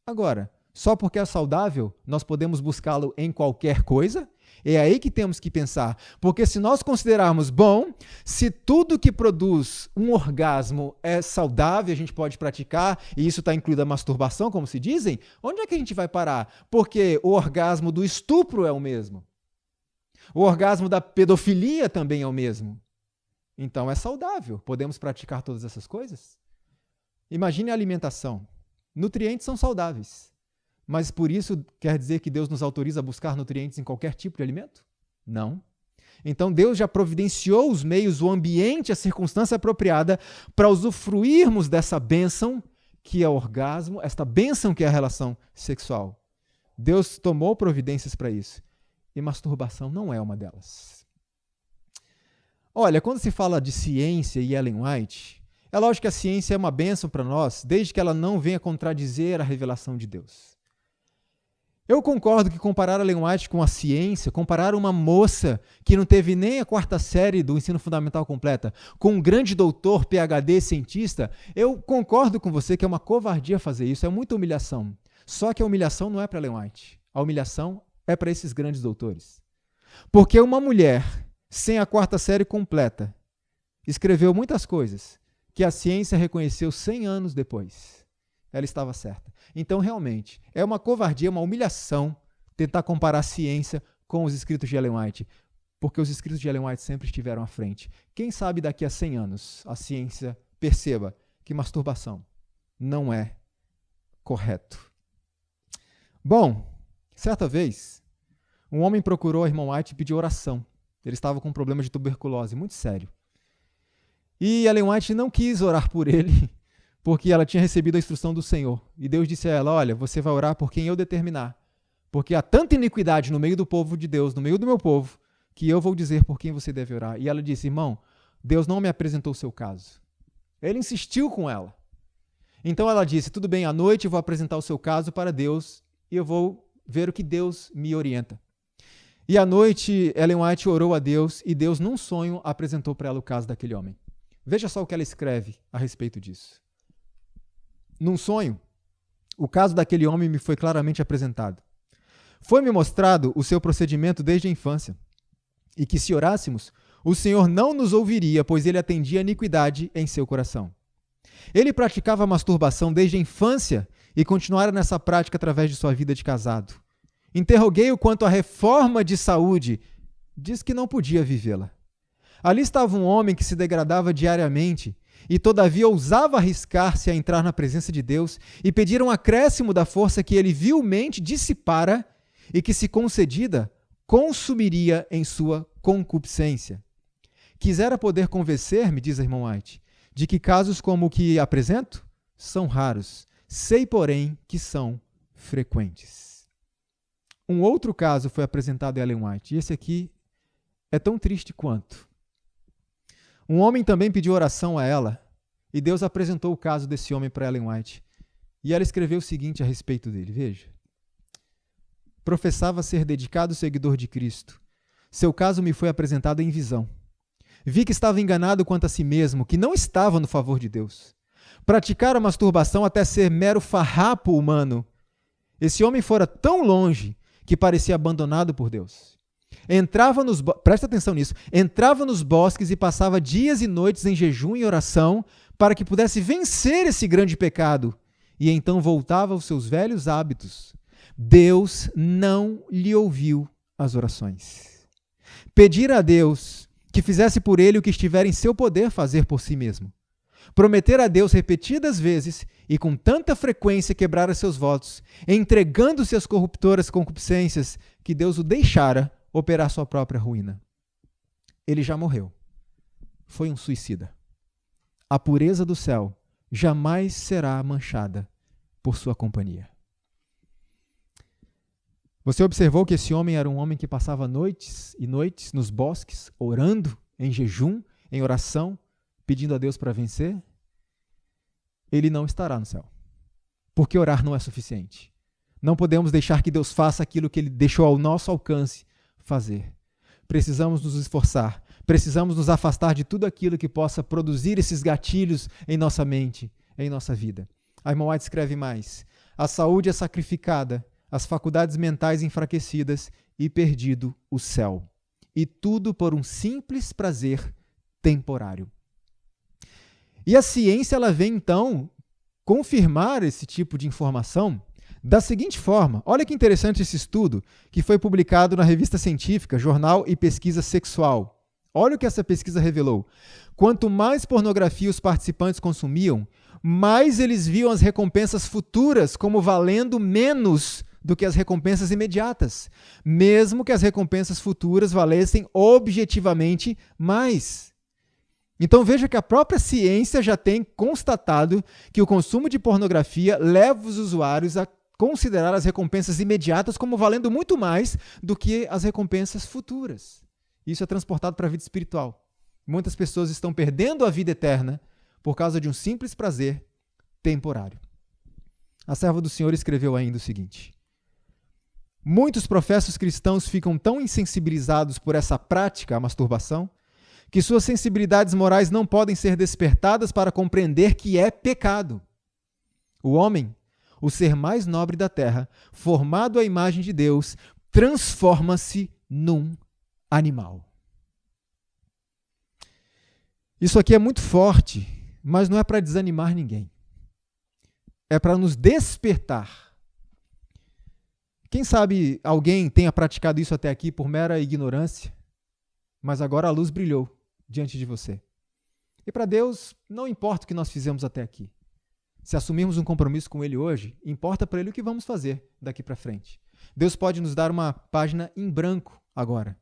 Agora, só porque é saudável, nós podemos buscá-lo em qualquer coisa? É aí que temos que pensar. Porque se nós considerarmos, bom, se tudo que produz um orgasmo é saudável, a gente pode praticar, e isso está incluído a masturbação, como se dizem, onde é que a gente vai parar? Porque o orgasmo do estupro é o mesmo. O orgasmo da pedofilia também é o mesmo. Então é saudável. Podemos praticar todas essas coisas? Imagine a alimentação. Nutrientes são saudáveis. Mas por isso quer dizer que Deus nos autoriza a buscar nutrientes em qualquer tipo de alimento? Não. Então Deus já providenciou os meios, o ambiente, a circunstância apropriada para usufruirmos dessa bênção que é o orgasmo, esta bênção que é a relação sexual. Deus tomou providências para isso. E masturbação não é uma delas. Olha, quando se fala de ciência e Ellen White, é lógico que a ciência é uma bênção para nós, desde que ela não venha contradizer a revelação de Deus. Eu concordo que comparar a Ellen White com a ciência, comparar uma moça que não teve nem a 4ª série do ensino fundamental completa, com um grande doutor, PhD, cientista, eu concordo com você que é uma covardia fazer isso, é muita humilhação. Só que a humilhação não é para Ellen White, a humilhação é para esses grandes doutores. Porque uma mulher sem a 4ª série completa escreveu muitas coisas que a ciência reconheceu 100 anos depois. Ela estava certa. Então, realmente, é uma covardia, uma humilhação tentar comparar a ciência com os escritos de Ellen White, porque os escritos de Ellen White sempre estiveram à frente. Quem sabe daqui a 100 anos a ciência perceba que masturbação não é correto. Bom, certa vez, um homem procurou a irmã White e pediu oração. Ele estava com um problema de tuberculose muito sério. E Ellen White não quis orar por ele, porque ela tinha recebido a instrução do Senhor. E Deus disse a ela, olha, você vai orar por quem eu determinar. Porque há tanta iniquidade no meio do povo de Deus, no meio do meu povo, que eu vou dizer por quem você deve orar. E ela disse, irmão, Deus não me apresentou o seu caso. Ele insistiu com ela. Então ela disse, tudo bem, à noite eu vou apresentar o seu caso para Deus e eu vou ver o que Deus me orienta. E à noite Ellen White orou a Deus e Deus, num sonho, apresentou para ela o caso daquele homem. Veja só o que ela escreve a respeito disso. Num sonho, o caso daquele homem me foi claramente apresentado. Foi-me mostrado o seu procedimento desde a infância, e que se orássemos, o Senhor não nos ouviria, pois ele atendia a iniquidade em seu coração. Ele praticava masturbação desde a infância e continuara nessa prática através de sua vida de casado. Interroguei-o quanto à reforma de saúde, diz que não podia vivê-la. Ali estava um homem que se degradava diariamente e todavia ousava arriscar-se a entrar na presença de Deus e pedir um acréscimo da força que ele vilmente dissipara e que, se concedida, consumiria em sua concupiscência. Quisera poder convencer-me, diz a irmã White, de que casos como o que apresento são raros. Sei, porém, que são frequentes. Um outro caso foi apresentado a Ellen White, e esse aqui é tão triste quanto. Um homem também pediu oração a ela, e Deus apresentou o caso desse homem para Ellen White. E ela escreveu o seguinte a respeito dele, veja. Professava ser dedicado seguidor de Cristo. Seu caso me foi apresentado em visão. Vi que estava enganado quanto a si mesmo, que não estava no favor de Deus. Praticara a masturbação até ser mero farrapo humano. Esse homem fora tão longe que parecia abandonado por Deus. Presta atenção nisso, entrava nos bosques e passava dias e noites em jejum e oração para que pudesse vencer esse grande pecado. E então voltava aos seus velhos hábitos. Deus não lhe ouviu as orações. Pedira a Deus que fizesse por ele o que estiver em seu poder fazer por si mesmo. Prometer a Deus repetidas vezes e com tanta frequência quebrar seus votos, entregando-se às corruptoras concupiscências, que Deus o deixara operar sua própria ruína. Ele já morreu. Foi um suicida. A pureza do céu jamais será manchada por sua companhia. Você observou que esse homem era um homem que passava noites e noites nos bosques, orando, em jejum, em oração, pedindo a Deus para vencer? Ele não estará no céu. Porque orar não é suficiente. Não podemos deixar que Deus faça aquilo que Ele deixou ao nosso alcance fazer. Precisamos nos esforçar. Precisamos nos afastar de tudo aquilo que possa produzir esses gatilhos em nossa mente, em nossa vida. A irmã White escreve mais. A saúde é sacrificada, as faculdades mentais enfraquecidas e perdido o céu. E tudo por um simples prazer temporário. E a ciência ela vem, então, confirmar esse tipo de informação da seguinte forma. Olha que interessante esse estudo que foi publicado na revista científica Jornal e Pesquisa Sexual. Olha o que essa pesquisa revelou. Quanto mais pornografia os participantes consumiam, mais eles viam as recompensas futuras como valendo menos do que as recompensas imediatas, mesmo que as recompensas futuras valessem objetivamente mais. Então veja que a própria ciência já tem constatado que o consumo de pornografia leva os usuários a considerar as recompensas imediatas como valendo muito mais do que as recompensas futuras. Isso é transportado para a vida espiritual. Muitas pessoas estão perdendo a vida eterna por causa de um simples prazer temporário. A serva do Senhor escreveu ainda o seguinte: muitos professos cristãos ficam tão insensibilizados por essa prática, a masturbação, que suas sensibilidades morais não podem ser despertadas para compreender que é pecado. O homem, o ser mais nobre da terra, formado à imagem de Deus, transforma-se num animal. Isso aqui é muito forte, mas não é para desanimar ninguém. É para nos despertar. Quem sabe alguém tenha praticado isso até aqui por mera ignorância, mas agora a luz brilhou diante de você. E para Deus, não importa o que nós fizemos até aqui. Se assumirmos um compromisso com Ele hoje, importa para Ele o que vamos fazer daqui para frente. Deus pode nos dar uma página em branco agora.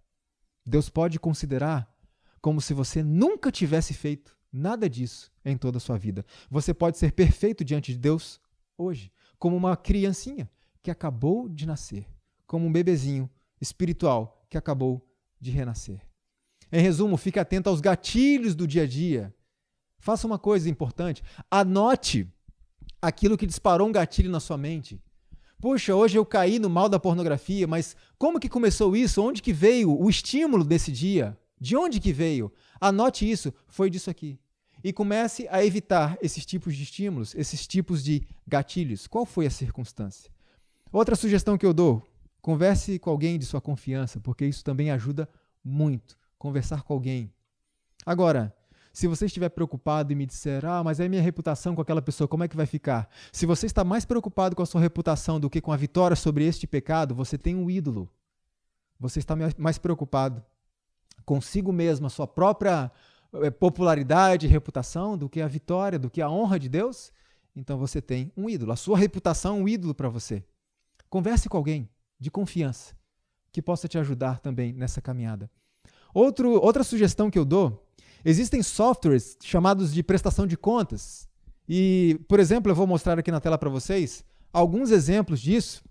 Deus pode considerar como se você nunca tivesse feito nada disso em toda a sua vida. Você pode ser perfeito diante de Deus hoje, como uma criancinha que acabou de nascer, como um bebezinho espiritual que acabou de renascer. Em resumo, fique atento aos gatilhos do dia a dia. Faça uma coisa importante, anote aquilo que disparou um gatilho na sua mente. Puxa, hoje eu caí no mal da pornografia, mas como que começou isso? Onde que veio o estímulo desse dia? De onde que veio? Anote isso, foi disso aqui. E comece a evitar esses tipos de estímulos, esses tipos de gatilhos. Qual foi a circunstância? Outra sugestão que eu dou, converse com alguém de sua confiança, porque isso também ajuda muito, conversar com alguém. Agora, se você estiver preocupado e me disser, mas é minha reputação com aquela pessoa, como é que vai ficar? Se você está mais preocupado com a sua reputação do que com a vitória sobre este pecado, você tem um ídolo. Você está mais preocupado consigo mesmo, a sua própria popularidade, reputação, do que a vitória, do que a honra de Deus, então você tem um ídolo. A sua reputação é um ídolo para você. Converse com alguém de confiança que possa te ajudar também nessa caminhada. Outra sugestão que eu dou, existem softwares chamados de prestação de contas. E, por exemplo, eu vou mostrar aqui na tela para vocês alguns exemplos disso.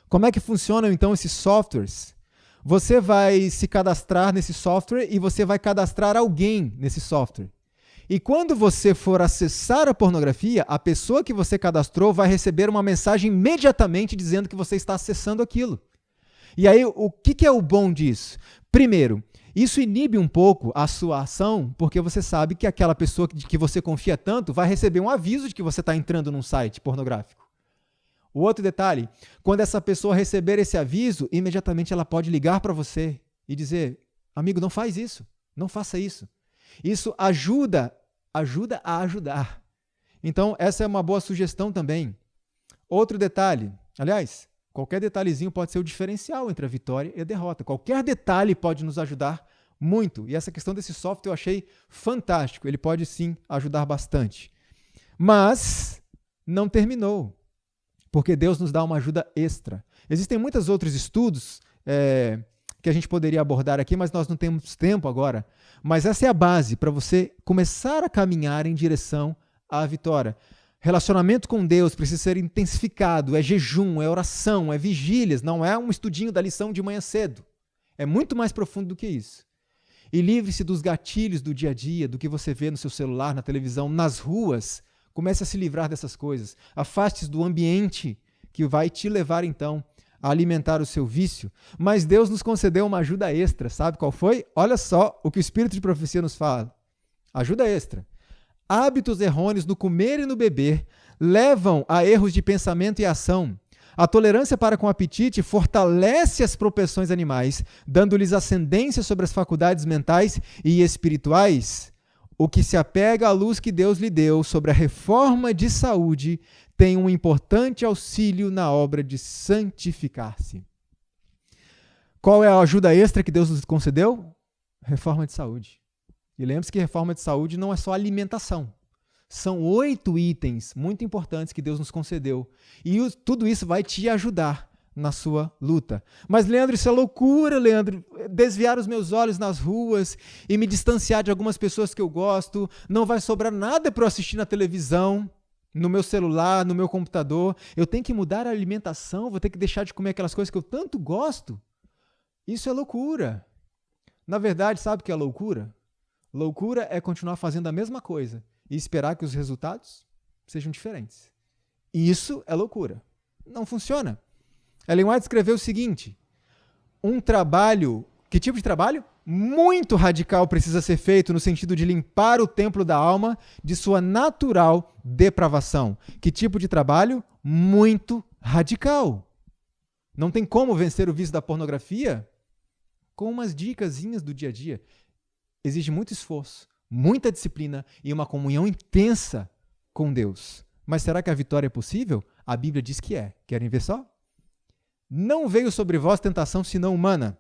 Como é que funcionam então esses softwares? Você vai se cadastrar nesse software e você vai cadastrar alguém nesse software. E quando você for acessar a pornografia, a pessoa que você cadastrou vai receber uma mensagem imediatamente dizendo que você está acessando aquilo. E aí, o que é o bom disso? Primeiro, isso inibe um pouco a sua ação, porque você sabe que aquela pessoa de que você confia tanto vai receber um aviso de que você está entrando num site pornográfico. O outro detalhe, quando essa pessoa receber esse aviso, imediatamente ela pode ligar para você e dizer, amigo, não faz isso, não faça isso. Isso ajuda a ajudar. Então, essa é uma boa sugestão também. Outro detalhe, aliás, qualquer detalhezinho pode ser o diferencial entre a vitória e a derrota. Qualquer detalhe pode nos ajudar muito. E essa questão desse software eu achei fantástico. Ele pode sim ajudar bastante. Mas não terminou, porque Deus nos dá uma ajuda extra. Existem muitos outros estudos que a gente poderia abordar aqui, mas nós não temos tempo agora. Mas essa é a base para você começar a caminhar em direção à vitória. Relacionamento com Deus precisa ser intensificado, é jejum, é oração, é vigílias, não é um estudinho da lição de manhã cedo. É muito mais profundo do que isso. E livre-se dos gatilhos do dia a dia, do que você vê no seu celular, na televisão, nas ruas. Comece a se livrar dessas coisas. Afaste-se do ambiente que vai te levar, então, a alimentar o seu vício. Mas Deus nos concedeu uma ajuda extra, sabe qual foi? Olha só o que o Espírito de Profecia nos fala. Ajuda extra. Hábitos errôneos no comer e no beber levam a erros de pensamento e ação. A tolerância para com o apetite fortalece as propensões animais, dando-lhes ascendência sobre as faculdades mentais e espirituais. O que se apega à luz que Deus lhe deu sobre a reforma de saúde tem um importante auxílio na obra de santificar-se. Qual é a ajuda extra que Deus nos concedeu? Reforma de saúde. E lembre-se que reforma de saúde não é só alimentação. São 8 itens muito importantes que Deus nos concedeu. E tudo isso vai te ajudar na sua luta. Mas, Leandro, isso é loucura, Leandro. Desviar os meus olhos nas ruas e me distanciar de algumas pessoas que eu gosto. Não vai sobrar nada para eu assistir na televisão, no meu celular, no meu computador. Eu tenho que mudar a alimentação, vou ter que deixar de comer aquelas coisas que eu tanto gosto. Isso é loucura. Na verdade, sabe o que é loucura? Loucura é continuar fazendo a mesma coisa e esperar que os resultados sejam diferentes. Isso é loucura. Não funciona. Ellen White escreveu o seguinte: um trabalho, que tipo de trabalho? Muito radical precisa ser feito no sentido de limpar o templo da alma de sua natural depravação. Que tipo de trabalho? Muito radical. Não tem como vencer o vício da pornografia com umas dicasinhas do dia a dia. Exige muito esforço, muita disciplina e uma comunhão intensa com Deus. Mas será que a vitória é possível? A Bíblia diz que é. Querem ver só? Não veio sobre vós tentação senão humana,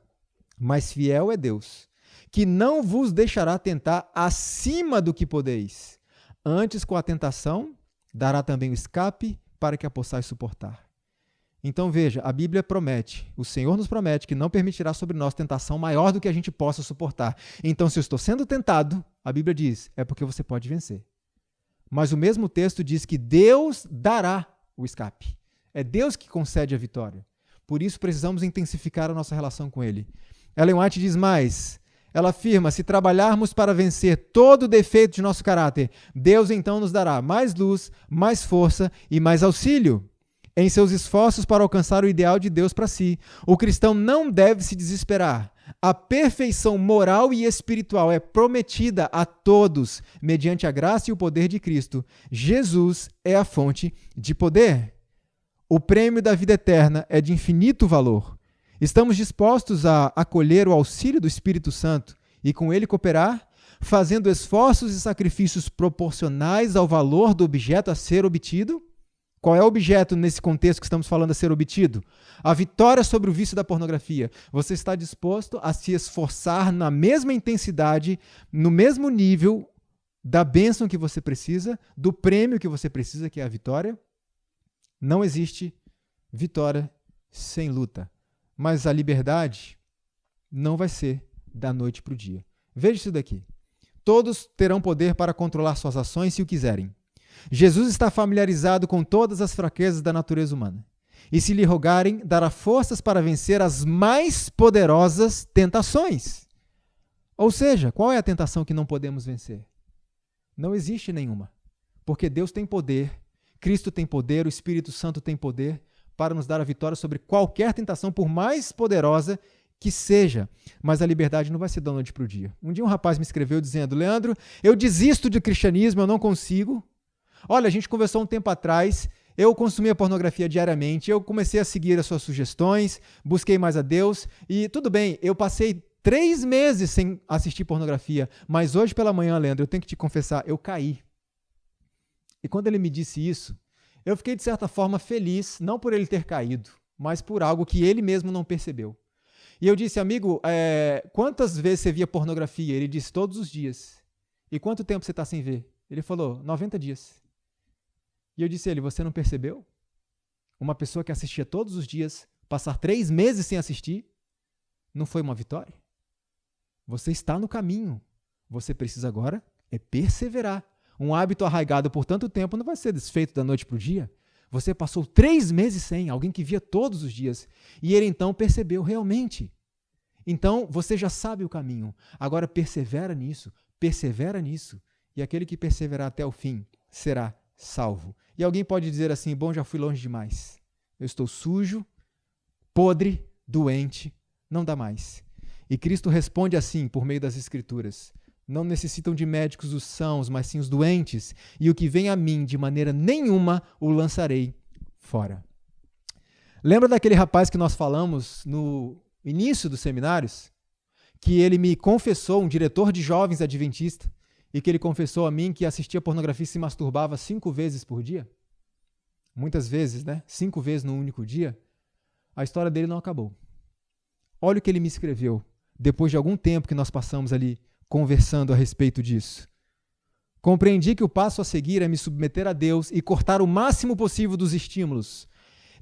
mas fiel é Deus, que não vos deixará tentar acima do que podeis. Antes, com a tentação, dará também o escape para que a possais suportar. Então veja, a Bíblia promete, o Senhor nos promete que não permitirá sobre nós tentação maior do que a gente possa suportar. Então, se eu estou sendo tentado, a Bíblia diz, é porque você pode vencer. Mas o mesmo texto diz que Deus dará o escape. É Deus que concede a vitória. Por isso precisamos intensificar a nossa relação com Ele. Ellen White diz mais, ela afirma, se trabalharmos para vencer todo o defeito de nosso caráter, Deus então nos dará mais luz, mais força e mais auxílio em seus esforços para alcançar o ideal de Deus para si. O cristão não deve se desesperar. A perfeição moral e espiritual é prometida a todos mediante a graça e o poder de Cristo. Jesus é a fonte de poder. O prêmio da vida eterna é de infinito valor. Estamos dispostos a acolher o auxílio do Espírito Santo e com ele cooperar, fazendo esforços e sacrifícios proporcionais ao valor do objeto a ser obtido? Qual é o objeto nesse contexto que estamos falando a ser obtido? A vitória sobre o vício da pornografia. Você está disposto a se esforçar na mesma intensidade, no mesmo nível da bênção que você precisa, do prêmio que você precisa, que é a vitória? Não existe vitória sem luta. Mas a liberdade não vai ser da noite para o dia. Veja isso daqui. Todos terão poder para controlar suas ações se o quiserem. Jesus está familiarizado com todas as fraquezas da natureza humana. E se lhe rogarem, dará forças para vencer as mais poderosas tentações. Ou seja, qual é a tentação que não podemos vencer? Não existe nenhuma. Porque Deus tem poder, Cristo tem poder, o Espírito Santo tem poder para nos dar a vitória sobre qualquer tentação, por mais poderosa que seja. Mas a liberdade não vai ser da noite para o dia. Um dia um rapaz me escreveu dizendo: Leandro, eu desisto do cristianismo, eu não consigo. Olha, a gente conversou um tempo atrás, eu consumia pornografia diariamente, eu comecei a seguir as suas sugestões, busquei mais a Deus e tudo bem, eu passei 3 meses sem assistir pornografia, mas hoje pela manhã, Leandro, eu tenho que te confessar, eu caí. E quando ele me disse isso, eu fiquei de certa forma feliz, não por ele ter caído, mas por algo que ele mesmo não percebeu. E eu disse: amigo, quantas vezes você via pornografia? Ele disse: todos os dias. E quanto tempo você está sem ver? Ele falou: 90 dias. E eu disse a ele: você não percebeu? Uma pessoa que assistia todos os dias, passar 3 meses sem assistir, não foi uma vitória? Você está no caminho. Você precisa agora perseverar. Um hábito arraigado por tanto tempo não vai ser desfeito da noite para o dia. Você passou 3 meses sem, alguém que via todos os dias. E ele então percebeu realmente. Então você já sabe o caminho. Agora persevera nisso. E aquele que perseverar até o fim será salvo. E alguém pode dizer assim: bom, já fui longe demais. Eu estou sujo, podre, doente, não dá mais. E Cristo responde assim por meio das Escrituras: não necessitam de médicos os sãos, mas sim os doentes, e o que vem a mim, de maneira nenhuma o lançarei fora. Lembra daquele rapaz que nós falamos no início dos seminários? Que ele me confessou, um diretor de jovens adventista, e que ele confessou a mim que assistia pornografia e se masturbava 5 vezes por dia? Muitas vezes, né? 5 vezes num único dia. A história dele não acabou. Olha o que ele me escreveu, depois de algum tempo que nós passamos ali conversando a respeito disso. Compreendi que o passo a seguir é me submeter a Deus e cortar o máximo possível dos estímulos.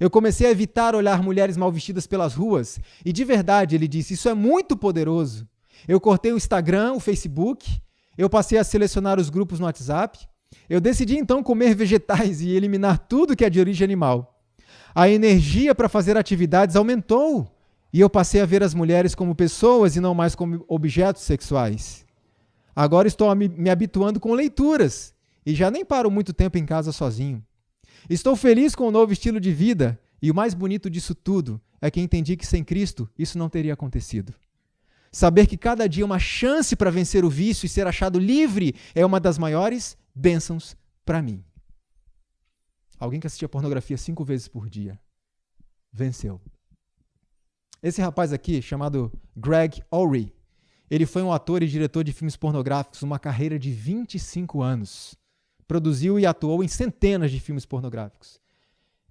Eu comecei a evitar olhar mulheres mal vestidas pelas ruas e, de verdade, ele disse, isso é muito poderoso. Eu cortei o Instagram, o Facebook, eu passei a selecionar os grupos no WhatsApp. Eu decidi então comer vegetais e eliminar tudo que é de origem animal. A energia para fazer atividades aumentou e eu passei a ver as mulheres como pessoas e não mais como objetos sexuais. Agora estou me habituando com leituras e já nem paro muito tempo em casa sozinho. Estou feliz com o novo estilo de vida e o mais bonito disso tudo é que entendi que sem Cristo isso não teria acontecido. Saber que cada dia é uma chance para vencer o vício e ser achado livre é uma das maiores bênçãos para mim. Alguém que assistia pornografia 5 vezes por dia venceu. Esse rapaz aqui, chamado Greg Ory, ele foi um ator e diretor de filmes pornográficos, uma carreira de 25 anos. Produziu e atuou em centenas de filmes pornográficos.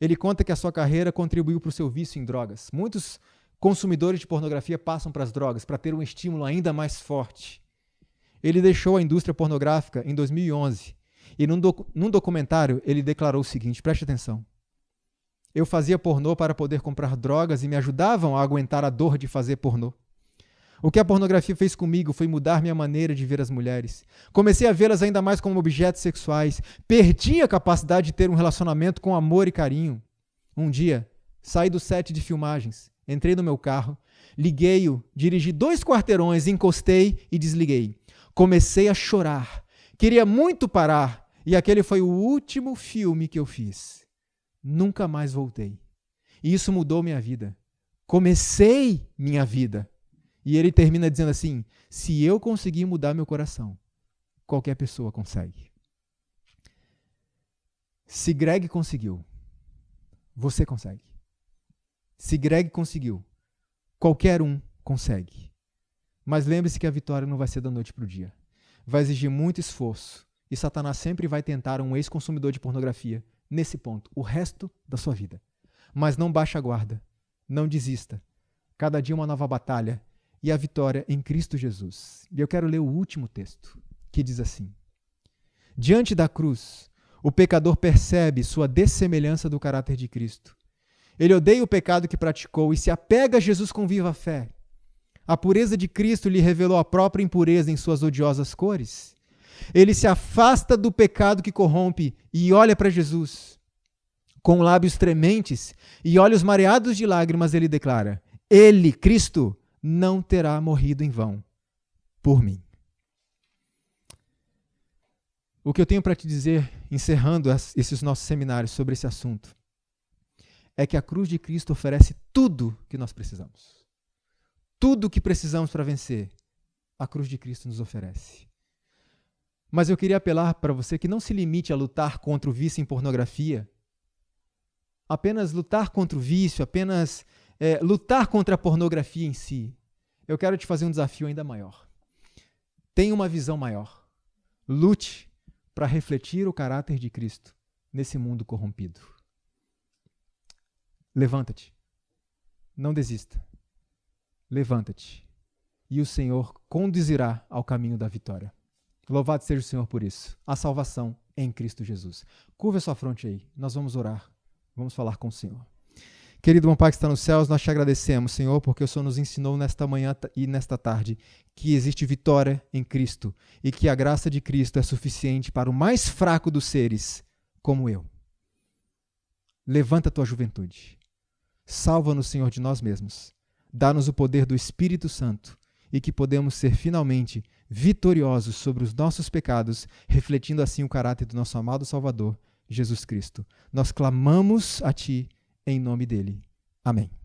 Ele conta que a sua carreira contribuiu para o seu vício em drogas. Muitos consumidores de pornografia passam para as drogas para ter um estímulo ainda mais forte. Ele deixou a indústria pornográfica em 2011 e num documentário ele declarou o seguinte, preste atenção. Eu fazia pornô para poder comprar drogas e me ajudavam a aguentar a dor de fazer pornô. O que a pornografia fez comigo foi mudar minha maneira de ver as mulheres. Comecei a vê-las ainda mais como objetos sexuais. Perdi a capacidade de ter um relacionamento com amor e carinho. Um dia, saí do set de filmagens, entrei no meu carro, liguei-o, dirigi 2 quarteirões, encostei e desliguei. Comecei a chorar. Queria muito parar e aquele foi o último filme que eu fiz. Nunca mais voltei. E isso mudou minha vida. Comecei minha vida. E ele termina dizendo assim, se eu conseguir mudar meu coração, qualquer pessoa consegue. Se Greg conseguiu, você consegue. Se Greg conseguiu, qualquer um consegue. Mas lembre-se que a vitória não vai ser da noite para o dia. Vai exigir muito esforço. E Satanás sempre vai tentar um ex-consumidor de pornografia nesse ponto o resto da sua vida. Mas não baixe a guarda, não desista. Cada dia uma nova batalha e a vitória em Cristo Jesus. E eu quero ler o último texto, que diz assim: diante da cruz, o pecador percebe sua dessemelhança do caráter de Cristo. Ele odeia o pecado que praticou e se apega a Jesus com viva fé. A pureza de Cristo lhe revelou a própria impureza em suas odiosas cores. Ele se afasta do pecado que corrompe e olha para Jesus. Com lábios trementes e olhos mareados de lágrimas, ele declara: Ele, Cristo, não terá morrido em vão por mim. O que eu tenho para te dizer, encerrando esses nossos seminários sobre esse assunto, é que a cruz de Cristo oferece tudo que nós precisamos. Tudo o que precisamos para vencer, a cruz de Cristo nos oferece. Mas eu queria apelar para você que não se limite a lutar contra o vício em pornografia, apenas lutar contra o vício, apenas lutar contra a pornografia em si. Eu quero te fazer um desafio ainda maior. Tenha uma visão maior. Lute para refletir o caráter de Cristo nesse mundo corrompido. Levanta-te. Não desista. Levanta-te. E o Senhor conduzirá ao caminho da vitória. Louvado seja o Senhor por isso. A salvação em Cristo Jesus. Curva a sua fronte aí. Nós vamos orar. Vamos falar com o Senhor. Querido bom Pai que está nos céus, nós te agradecemos, Senhor, porque o Senhor nos ensinou nesta manhã e nesta tarde que existe vitória em Cristo e que a graça de Cristo é suficiente para o mais fraco dos seres, como eu. Levanta a tua juventude. Salva-nos, Senhor, de nós mesmos. Dá-nos o poder do Espírito Santo e que podemos ser finalmente vitoriosos sobre os nossos pecados, refletindo assim o caráter do nosso amado Salvador, Jesus Cristo. Nós clamamos a Ti em nome dele. Amém.